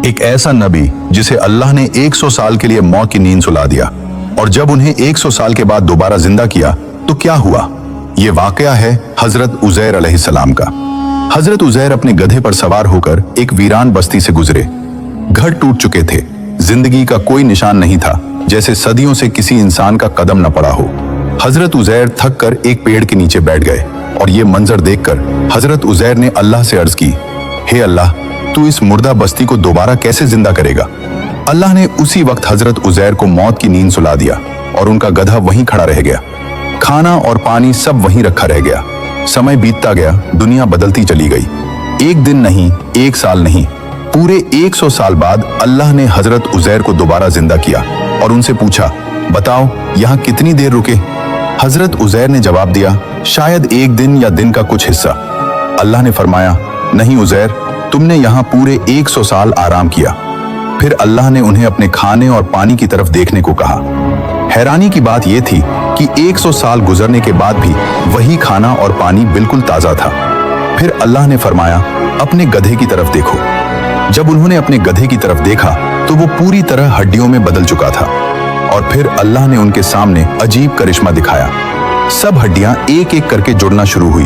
एक ऐसा नबी जिसे अल्लाह ने 100 साल के लिए मौत की नींद सुला दिया और जब उन्हें 100 साल के बाद दोबारा जिंदा किया तो क्या हुआ। ये वाकया है हजरत उजैर अलैहिस्सलाम का। हजरत उजैर अपने गधे पर सवार होकर एक वीरान बस्ती से गुजरे। घर टूट चुके थे, जिंदगी का कोई निशान नहीं था, जैसे सदियों से किसी इंसान का कदम न पड़ा हो। हजरत उजैर थक कर एक पेड़ के नीचे बैठ गए और ये मंजर देखकर हजरत उजैर ने अल्लाह से अर्ज की, हे अल्लाह, तू इस मुर्दा बस्ती को दोबारा कैसे जिंदा करेगा। अल्लाह ने उसी वक्त हजरत उजैर को मौत की नींद सुला दिया और उनका गधा वहीं खड़ा रह गया। खाना और पानी सब वहीं रखा रह गया। समय बीतता गया, दुनिया बदलती चली गई। एक दिन नहीं, एक साल नहीं, पूरे 100 साल बाद अल्लाह ने हजरत उजैर को दोबारा जिंदा किया और उनसे पूछा, बताओ यहाँ कितनी देर रुके। हजरत उजैर ने जवाब दिया, शायद एक दिन या दिन का कुछ हिस्सा। अल्लाह ने फरमाया, नहीं उजैर, तुमने यहाँ पूरे 100 साल आराम किया। फिर अल्लाह ने उन्हें अपने खाने और पानी की तरफ देखने को कहा। हैरानी की बात यह थी कि 100 साल गुजरने के बाद भी वही खाना और पानी बिल्कुल ताजा था। फिर अल्लाह ने फरमाया, अपने गधे की तरफ देखो। जब उन्होंने अपने गधे की तरफ देखा तो वो पूरी तरह हड्डियों में बदल चुका था। और फिर अल्लाह ने उनके सामने अजीब करिश्मा दिखाया। सब हड्डियां एक एक करके जुड़ना शुरू हुई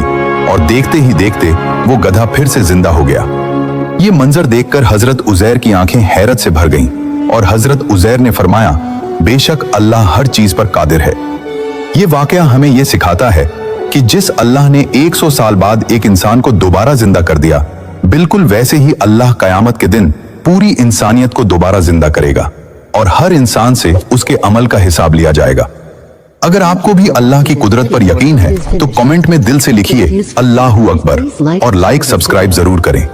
और देखते ही देखते वो गधा फिर से जिंदा हो गया। ये मंजर देखकर हजरत उजैर की आंखें हैरत से भर गईं और हजरत उजैर ने फरमाया, बेशक अल्लाह हर चीज पर कादिर है। ये वाकया हमें यह सिखाता है कि जिस अल्लाह ने 100 साल बाद एक इंसान को दोबारा जिंदा कर दिया, बिल्कुल वैसे ही अल्लाह कयामत के दिन पूरी इंसानियत को दोबारा जिंदा करेगा और हर इंसान से उसके अमल का हिसाब लिया जाएगा। अगर आपको भी अल्लाह की कुदरत पर यकीन है तो कमेंट में दिल से लिखिए अल्लाहू अकबर और लाइक सब्सक्राइब जरूर करें।